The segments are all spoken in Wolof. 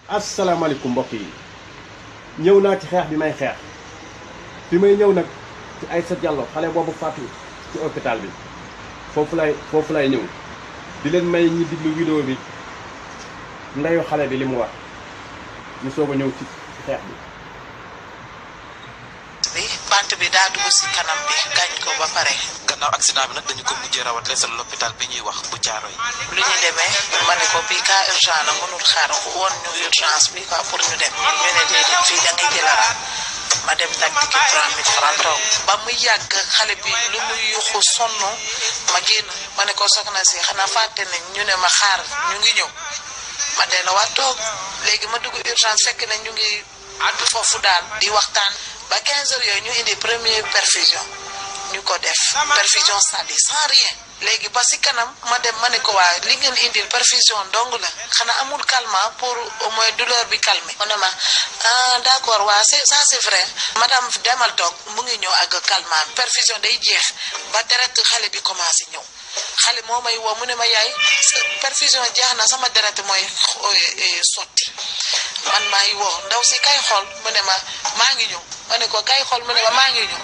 asalaamaaleykum mbokk yi ñëw naa ci xeex bi may xeex fi may ñëw nag ci Aïssa Diallo xale boobu faatu ci hôpital bi foofu lay ñëw di leen may ñi diglu vidéo bi ndeyu xale bi li mu wax ñu soog a ñëw ci xeex bi. bant bi daa dugg si kanam bi gaañ ko ba pare. gannaaw accident bi nag dañu ko mujjee rawatee sa l'hôpital bi ñuy wax bu Thiaroye. lu ñu demee ma ne ko bii cas urgent la mënul xaar woon ñu urgence bi quoi pour ñu dem ñu ne déedéet fii da ngay jëlaat ma dem dagg ki 3000 francs toog ba mu yàgg xale bi lu muy yuxu sonn ma génn ma ne ko soxna si xanaa fàtte nañ ñu ne ma xaar ñu ngi ñëw ma delluwaat toog léegi ma dugg urgence fekk na ñu ngi addu foofu daal di waxtaan ba 15 heures yooyu ñu indi première perfusion ñu ko def perfusion c'est-à-dire sans rien léegi ba si kanam ma dem ma ne ko waa li ngeen indil perfusion dong la xanaa amul calmant pour au moins douleur bi calmer mu ne ma d'accord waa c'est vrai madame demal toog mu ngi ñëw ak calmant perfusion day jeex ba deret xale bi commencé ñëw xale moo may woo mu ne ma yaay perfusion jeex na sama deret mooy sotti man maa ngi woo ndaw si kay xool mu ne ma maa ngi ñëw ma ne ko kay xool mu ne ma maa ngi ñëw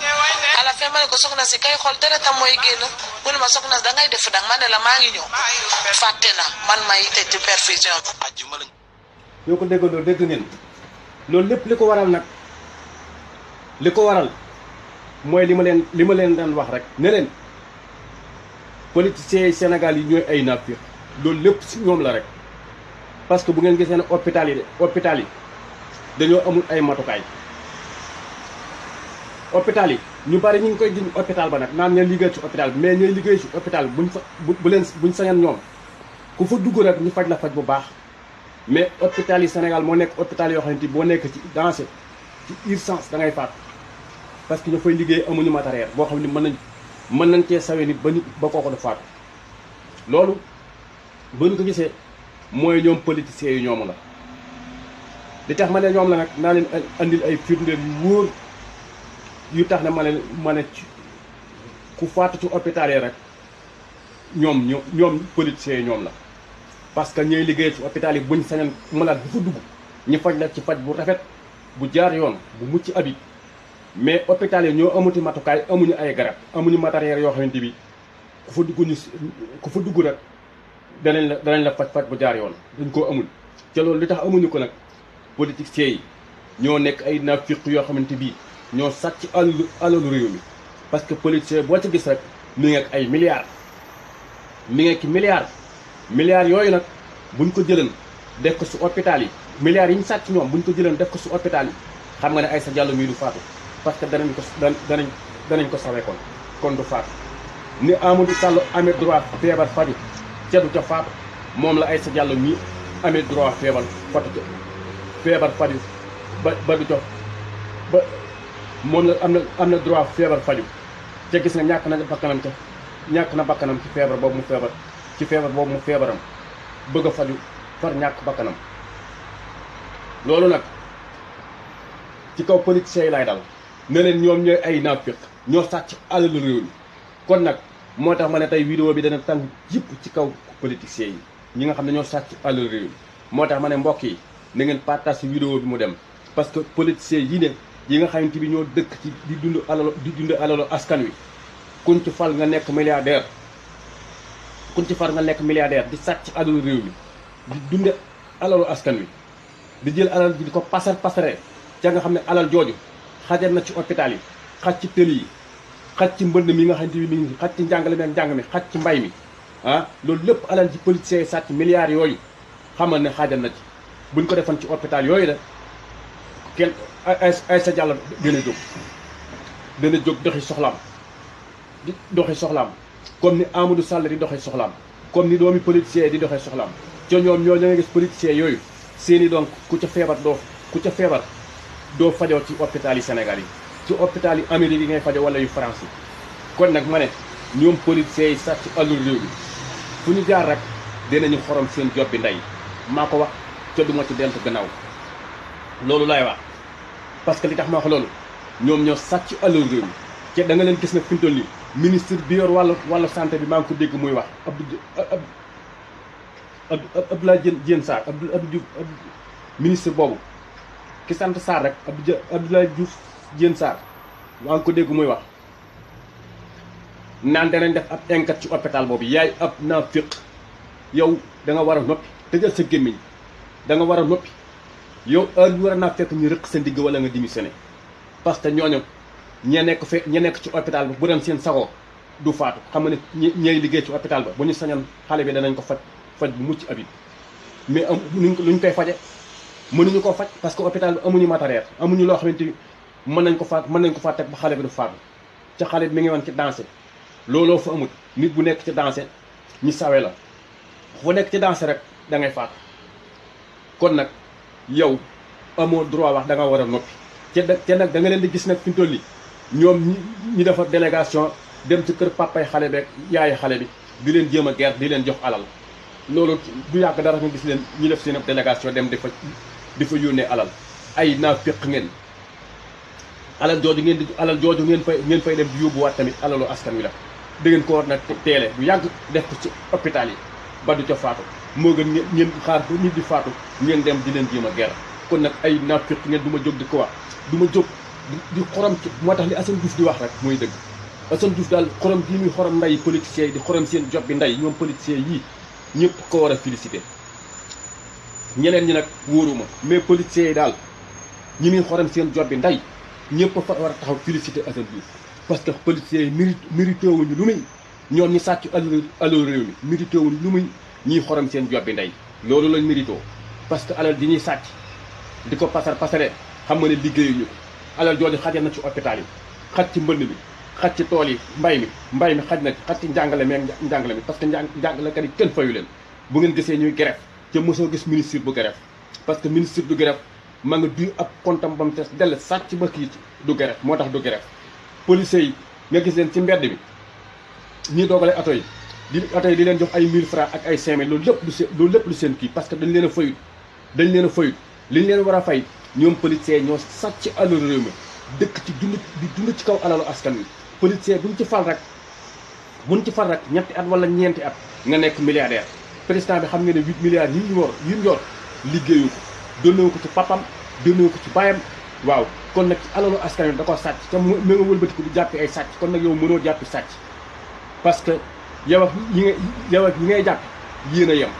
à la fin ma ne ko soxna si kay xool deretam mooy génn mu ne ma soxna si da ngay def dang ma ne la maa ngi ñëw fàtte na man may tëj perfusion. ñoo ko déggandoo dégg ngeen loolu lépp li ko waral nag li ko waral mooy li ma leen daan wax rek ne leen politiciens yi Sénégal yi ñooy ay naafiq loolu lépp si ñoom la rek parce que bu ngeen gisee ne hôpital yi dañoo amul ay matukaay hôpital yi ñu bari ñu ngi koy giñ hôpital ba nag naan ña liggéey ci hôpital bi mais ñooy liggéey ci hôpital bi buñ sañan ñoom ku fa dugg rek ñu faj la faj bu baax mais hôpital yi Sénégal moo nekk hôpital yoo xamante ni boo nekk ci danger ci urgence da ngay faat parce que ñu fay liggéey amuñu matériel boo xam ne mën nañ cee sawee nit ba kooku da faatu loolu ba ñu ko gisee mooy ñoom politiciens yi ñoom la li tax ma ne ñoom la nag naa leen andil ay firndeel yu wóor yu tax ne ma ne ku faatu ci hôpital yi rek ñoom politiciens yi ñoom la parce que ñooy liggéey ci hôpital yi buñ sañoon malade bu fa dugg ñu faj la ci faj bu rafet bu jaar yoon bu mucc abit mais hôpital yi ñoo amuti matukaay amuñu ay garab amuñu matériel yoo xamante bi ku fa dugg rek danañ la faj bu jaar yoon dañ koo amul ca loolu li tax amuñu ko nag politiciens yi ñoo nekk ay naafiq yoo xamante bii ñoo sàcc alalu réew mi parce que politicien boo ci gis rek mi ngi ak ay milliards yooyu nag buñ ko jëlan def ko su hôpital yi milliards yi ñu sàcc ñoom buñ ko jëlan def ko su hôpital yi xam nga ne Aïssa Diallo mii du faatu parce que danañ ko sawee kon du faatu ni Amadou Sall amee droit feebar faju ca du ca faatu moom la Aïssa Diallo mii amee droit feebar faju ba du ca ba moom la am na droit feebar faju ca gis nga ñàkk na bakkanam ci feebar boobu mu feebaram bëgg a faju far ñàkk bakkanam loolu nag ci kaw politiciens yi laay dal ne leen ñoom ñooy ay naafiq ñoo sàcc alalu réew mi kon nag moo tax ma ne tey vidéo bi dana tàng jëpp ci kaw politiciens yi ñi nga xam ne ñoo sàcc alalu réew mi moo tax ma ne mbokk yi na ngeen partage vidéo bi mu dem parce que politiciens yi nga xamante bi ñoo dëkk ci di dund alalu askan wi kuñ ci fal nga nekk milliardaire di sàcc alalu réew mi di dunde alalu askan wi di jël alal ji di ko pasare ca nga xam ne alal jooju xajal na ci hôpital yi xaj ci tëli yi xaj ci mbënd mi nga xamante bi mi ngi xaj ci njàngale mi ak njàng mi xaj ci mbay mi loolu lépp alal ji politiciens yi sàcc milliards yooyu xamal ne xajal na ci buñ ko defoon ci hôpital yooyu la kenn Aïssa Diallo dina jóg doxi soxlaam comme ni Amadou Sall di doxee soxlaam comme ni doomi politiciens di doxee soxlaam ca ñoom ñoo nga gis politiciens yooyu seeni donc ku ca feebar doo fajoo ci hôpital yi Sénégal yi ci hôpital yi Amérique yi ngay fajoo wala yu France yi kon nag ma ne ñoom politiciens yi sàcc alul réew mi fu ñu jaar rek dinañu xorom seen job bi ndey maa ko wax ca duma ci dent gannaaw loolu laay wax parce que li tax ma wax loolu ñoom ñoo sàcc alul réew mi te da nga leen gis na fi mu toll nii ministre bi yor wàllu santé bi maa ngi ko dégg muy wax Abdoulaye Diène Sarr ministre boobu ki sant Sarr rek Abdoulaye Diouf Diène Sarr waa ngi ko dégg muy wax naan danañ def ab enquête ci hôpital boobu yaay ab naafiq yow da nga war a noppi tëjal sa gémmiñ da nga war a noppi yow heure bi war a naa fekk ñu rëq sa ndigg wala nga démissionné parce que ñooñu ña nekk ci hôpital ba bu doon seen sago du faatu xam nga ne ñay liggéey ci hôpital ba bu ñu sañoon xale bi danañ ko faj bu mucc abit mais luñ koy faje mënuñu ko faj parce que hôpital bi amuñu matériel amuñu loo xamante ni mën nañ ko faa teg ba xale bi du faatu ca xale bi mi ngi woon ci dansé looloo fa amut nit bu nekk ci dansé ñi sawe la fu nekk ci dansé rek da ngay faatu kon nag yow amoo droit wax da nga war a noppi te nag da nga leen di gis nag fi mu toll nii ñoom ñi defar délégation dem ci kër papay xale beeg yaayi xale bi di leen jéem a guerre di leen jox alal loolu du yàgg dara nga gis leen ñu def seen délégation dem di fa yónnee alal ay naafiq ngeen alal jooju ngeen fay dem di yóbbuwaat tamit alalu askan wi la da ngeen ko war na teele bu yàgg def ko ci hôpital yi ba du ca faatu moo gën ngeen xaar ba nit di faatu ngeen dem di leen jéem a guerre kon nag ay naafiq ngeen du ma jóg di ko wax du ma jóg di xorom ci moo tax li Assane Diouf di wax rek mooy dëgg Assane Diouf daal xorom bii muy xorom nday politiciens yi di xorom seen job bi nday ñoom politiciens yii ñëpp ko war a félicité ñeneen ñi nag wóoruma mais politiciens yi daal ñi muy xorom seen job bi nday ñëpp fa war a taxaw félicité Assane Diouf parce que politiciens yi mérité wuñu lu muy ñoom ñi sàcc alal réew mi mérité wuñu lu muy ñiy xorom seen job bi ndey loolu lañ mérito parce que alal di ñuy sàcc di ko pasare xam nga ne liggéeyuñu ko alal jooju xajal na ci hôpital yi xaj ci mbënd mi xaj ci tool yi mbay mi xaj na ci xaj ci njàngale mi parce que njàngalekat yi kenn fayu leen bu ngeen gisee ñuy grève ca mosoo gis ministre bu grève parce que ministre du grève ma nga duy ab comptam ba mu tes dell sàcc ba kii ci du grève moo tax du grève policiers yi nga gis leen ci mbedd mi ñii doogale oto yi di leen jox ay 1000 francs ak ay 5000 loolu lépp lu seen kii parce que dañ leen a fayut li ñu leen war a fay ñoom policiers ñoo sàcc alalu réew mi dëkk ci dund ci kaw alalu askan wi policier buñ ci fal rek ñetti at wala ñeenti at nga nekk milliardaire président bi xam nga ne 8 milliards yi ñu yor liggéeyu ko donnewu ko ci papam donnewu ko ci bayam waaw kon nag ci alalu askan wi da ko sàcc te mu nga wëlbatiku di jàppi ay sàcc kon nag yow mënoo jàppi sàcc parce que yow ak yi ngay jàpp yéen a yem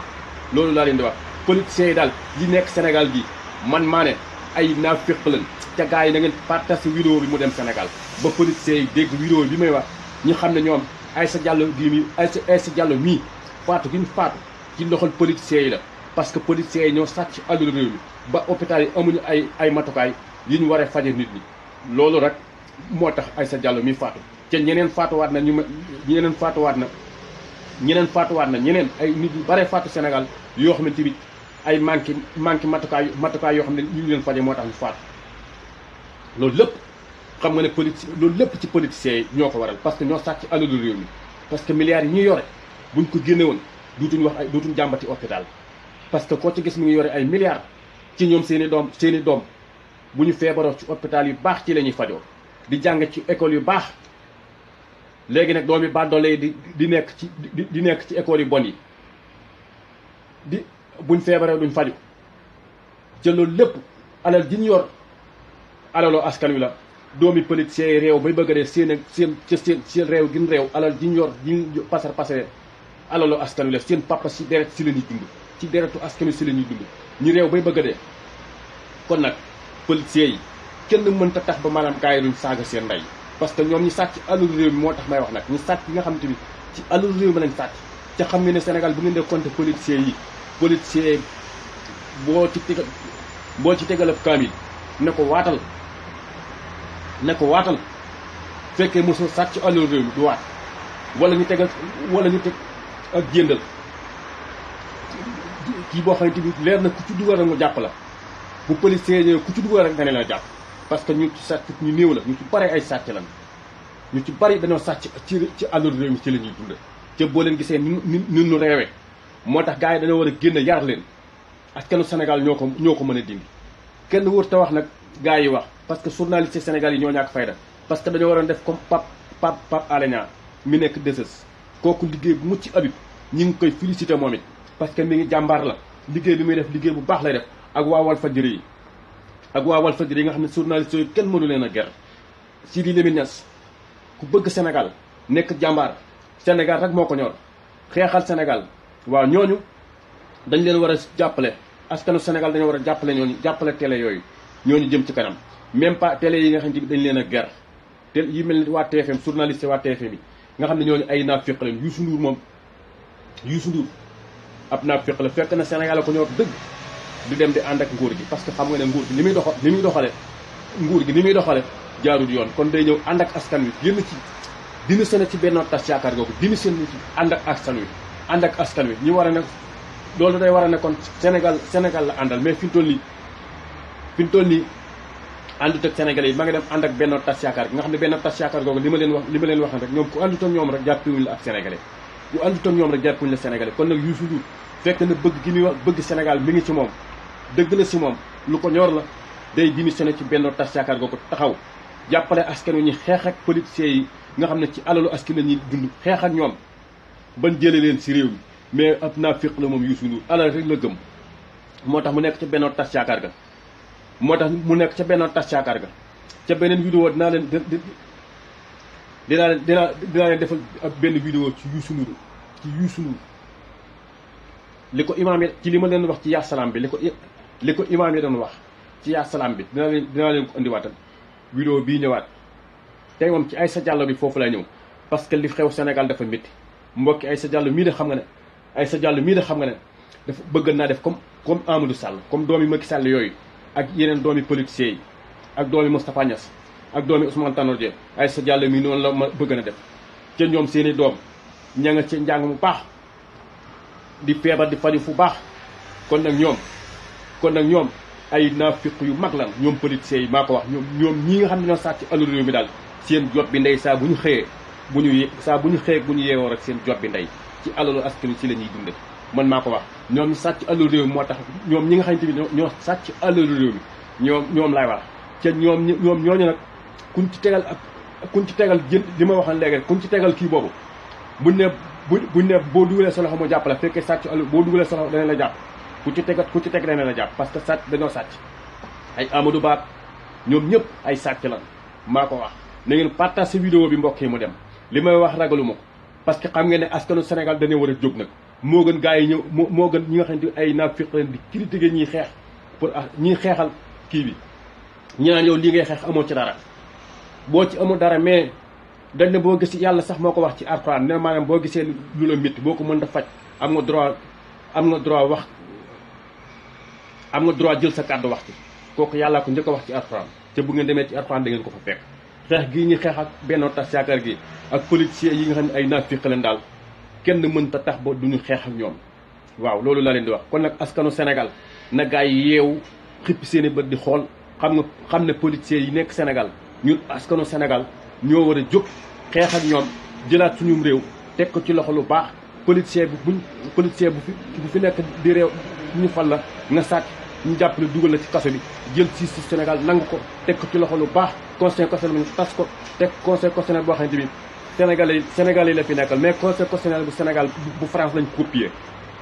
loolu laa leen di wax politiciens yi daal yi nekk Sénégal gi man maa ne ay naafiq lañ ca gars yi da ngeen partage vidéo bi mu dem Sénégal ba politiciens yi dégg vidéo bi may wax ñu xam ne ñoom Aïssa Diallo mii faatu gi ñu faatu ci loxol politiciens yi la parce que politiciens yi ñoo sàcc alalu réew mi ba hôpital yi amuñu ay matukaay yi ñu war a faje nit ñi loolu rek moo tax Aïssa Diallo mii faatu te ñeneen faatuwaat na ñeneen ay nit yu bare faatu Sénégal yoo xamante ni ay manqué matukaay yoo xam ne ñu leen faje moo tax ñu faatu loolu lépp xam nga ne loolu lépp ci politiciens yi ñoo ko waral parce que ñoo sàcc alalu réew mi parce que milliards yi ñuy yore buñ ko génne woon duutuñ jàmbati hôpital parce que koo ci gis mi ngi yore ay milliards ci ñoom seen i doom bu ñu feebaroo ci hôpital yu baax ci la ñuy fajoo di jàng ci école yu baax léegi nag doomi bàddoole yi di nekk ci école yu bon yi buñ feebaree duñ faju ca loolu lépp alal ji ñu yor alaloo askan wi la doomi politiciens yi réew bay bëgg a dee seen réew gin réew alal ji ñu yor ji pasare alaloo askan wi la seen papa si deret si la ñuy dund ci deretu askan wi si la ñuy dund ñu réew bay bëgg a dee kon nag politiciens yi kenn mënta tax ba maanaam gars yi duñ saaga seen ndey parce que ñoom ñi sàcc alalu réew mi moo tax may wax nag ñi sàcc yi nga xam te ni ci alalu réew mi lañ sàcc ca xam nga ne Sénégal bu ngeen dee compter politiciens yi boo ci tegal ab kaamil ne ko waatal fekkee mosoo sàcc alalu réew mi du waat wala ñu teg ak jéndal kii boo xamante ni leer na ku ci dugal rek mu jàpp la bu policier ñëwee ku ci dugal rek dana la jàpp parce que ñu ci sàcc ñu néew la ñu ci bari ay sàcc lan ñu ci bari dañoo sàcc ci alalu réew mi ci la ñuy dund te boo leen gisee ni ñu reewee moo tax gars yi dañoo war a génn yar leen askanu Sénégal ñoo ko mën a dindi kenn wër te wax nag gars yi wax parce que journaliste Sénégal yi ñoo ñàkk fayda parce que dañoo waroon def comme Pape Alé Niang mi nekk deses kooku liggéey bu mucc abib ñi ngi koy félicité moom it parce que mi ngi jàmbaar la liggéey bi muy def liggéey bu baax lay def ak waa Walfadjri yi ak waa Walfadjri yi nga xam ne journaliste yooyu kenn mënu leen a ger Sidi Lamine Niass ku bëgg Sénégal nekk jàmbaar Sénégal rek moo ko ñor xeexal Sénégal waaw ñooñu dañ leen war a jàppale askanu Sénégal dañoo war a jàppale ñooñu jàppale télé yooyu ñooñu jëm ci kanam même pas télé yi nga xam ne dañ leen a ger te yi mel ni waa TFM journaliste waa TFM yi nga xam ne ñooñu ay naafiq lañ Youssou Ndour moom Youssou Ndour ab naafiq la fekk na Sénégal ko ñor dëgg du dem di ànd ak nguur gi parce que xam nga ne nguur gi ni muy doxale nguur gi ni muy doxale jaarul yoon kon day ñëw ànd ak askan wi génn ci dina sene ci Benno Tas Yaakaar googu dina seen ci ànd ak askan wi ñu war a ne loolu day war a ne kon Sénégal la àndal mais fi mu toll nii àndut ak Sénégalais yi ma nga dem ànd ak Benno Tas Yaakaar nga xam ne Benno Tas Yaakaar googu li ma leen wax rek ñoom ku àndut ak ñoom rek jàppewuñu la ak Sénégalais ku àndut ak ñoom rek jàppewuñu la Sénégalais kon nag Youssou Ndour fekk na bëgg gi muy wax bëgg Sénégal mi ngi ci moom dëgg la si moom lu ko ñor la day démissionné ci Benno Tas Yaakaar googu taxaw jàppale askan wi ñu xeex ak politiciens yi nga xam ne ci alalu askan la ñuy dund xeex ak ñoom ban jële leen si réew mi mais ab naafiq la moom Youssou Ndour alal rek la gëm moo tax mu nekk ca Benno Tas Yaakaar ga ca beneen vidéo dinaa leen defal ab benn vidéo ci Youssou Ndour li ko imaam yi ci li ma leen wax ci yaa salaam bi li ko imaam yi doon wax ci yaa salaam bi dinaa leen ko indiwaatal vidéo bii ñëwaat tey moom ci Aïssa Diallo bi foofu lay ñëw parce que li xew Sénégal dafa métti mbokki Aïssa Diallo mii de xam nga ne dafa bëgg naa def comme Amadou Sall comme doomi Macky Sall yooyu ak yeneen doomi politiciens yi ak doomi Moustapha Niass ak doomi Ousmane Tanor Dieng Aïssa Diallo mii noonu la ma bëgg na def ca ñoom seeni doom ña nga ci njàng mu baax di feebar di faju fu baax kon nag ñoom ay naafiq yu mag lan ñoom politiciens yi maa ko wax ñoom ñii nga xam ne ñoo sàcc alalu réew mi daal seen jot bi ndey saa bu ñu xëyee bu ñu yeewoo rek seen jot bi ndey ci alalu askan wi ci la ñuy dunde man maa ko wax ñoom ñu sàcc alalu réew mi moo tax ñoom ñi nga xamante ni ñoo sàcc alalu réew mi ñoom laay wax ca ñoom ñooñu nag kuñ ci tegal jën li ma waxoon léegi kuñ ci tegal kii boobu buñ ne boo dugalee sa loxo moo jàpp la fekkee sàcc alalu boo dugalee sa loxo dana la jàpp ku ci teg dana la jàpp parce que sàcc dañoo sàcc ay Amadou Ba ñoom ñëpp ay sàcc lan maa ko wax na ngeen partage vidéo bi mbokk yi mu dem li may wax ragaluma ko parce que xam ngeen ne askanu Sénégal dañoo war a jóg nag moo gën gars yi ñëw moo gën ñi nga xam ne ay naafiq leen di critiquer ñiy xeex pour ñiy xeexal kii bi ñi naan yow lii ngay xeex amoo ci dara boo ci amul dara mais dañ ne boo gis yàlla sax moo ko wax ci Alxuraan ne maanaam boo gisee lu la métti boo ko mën da faj am nga droit jël sa kàddu wax ci kooku yàllaa ko njëkk a wax ci Alxuraan te bu ngeen demee ci Alxuraan da ngeen ko fa fekk xeex gii ñu xeex ak Benno Tas Yaakaar gi ak politiciens yi nga xam ne ay naafiq leen daal kenn mënta tax ba duñu xeex ak ñoom waaw loolu la leen di wax kon nag askanu Sénégal na gaa yi yeewu xippi seen i bët di xool xam ne politiciens yi nekk Sénégal ñun askanu Sénégal ñoo war a jóg xeex ak ñoom jëlaat suñu réew teg ko ci loxo lu baax politicien bu fi nekk di réew ñu fal la nga sàcc ñu jàppale dugal la ci kaso bi jël ci Sénégal nangu ko teg ko ci loxo lu baax conseil constitutionnel bi tas ko teg conseil constitutionnel boo xamante ni Sénégalais yi la fi nekkal mais conseil constitutionnel bu Sénégal bu France lañ copier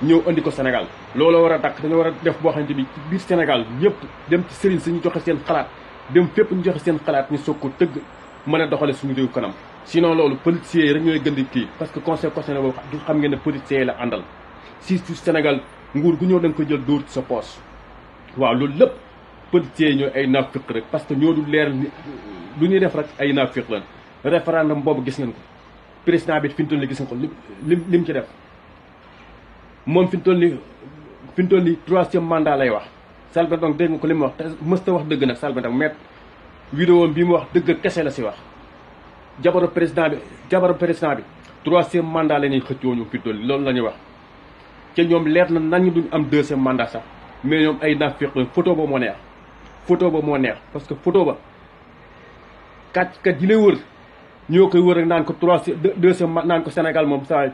ñëw andi ko Sénégal loolu war a dakk dañoo war a def boo xamante ni ci biir Sénégal ñëpp dem ci sëriñ si ñu joxe seen xalaat dem fépp ñu joxe seen xalaat ñu soog ko tëgg mën a doxale suñu réew kanam sinon loolu politiciens yi rek ñooy gën di kii parce que conseil constitutionnel boobu xam ngeen ne politiciens yi la àndal si Sénégal nguur gu ñëw da nga ko jël dóor ci sa poche waaw loolu lépp politiciens yi ñooy ay naafiq rek parce que ñoo du leer lu ñuy def rek ay naafiq lan référendum boobu gis ngeen ko président bi fi mu toll nii gis ngeen ko lim ci def moom fi mu toll nii troisième mandat lay wax Selbé Ndom dégg nga ko li mu wax te mësta wax dëgg nag Selbé Ndom mais vidéo bi mu wax dëgg kese la si wax jabaru président bi troisième mandat la ñuy xëccoo ñu fi mu toll nii loolu la ñuy wax te ñoom leer na nañu duñ am deuxième mandat sax mais ñoom ay naafiq photo ba moo neex parce que photo ba kat yi lay wër ñoo koy wër rek naan ko deuxième naan ko Sénégal moom saa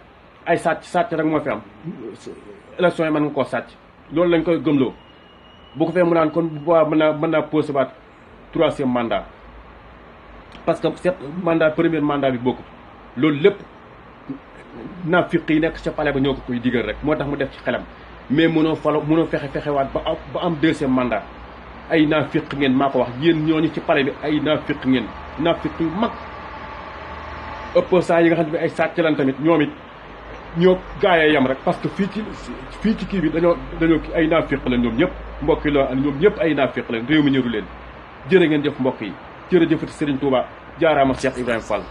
ay sàcc rek moo fi am élection yi mën nga koo sàcc loolu lañ koy gëmloo bu ko fee mu naan kon bu boobaa mën naa posé waat troisième mandat parce que premier mandat bi bokkut loolu lépp naafiq yi nekk ca palais ba ñoo ko koy digal rek moo tax mu def ci xelam mais mënoo fexewaat ba am deuxième mandat ay naafiq ngeen maa ko wax yéen ñooñu ci pale bi ay naafiq ngeen naafiq yu mag opposants yi nga xam ne ay sàcc lan tamit ñoom it ñoo gaay yam rek parce que fii ci kii bi dañoo ay naafiq la ñoom ñëpp mbokk yi la ñoom ñëpp ay naafiq la réew mi ñëru leen jërë ngeen jëf mbokk yi jërëjëfati Serigne Touba jaaraama Cheikh Ibrahima Fall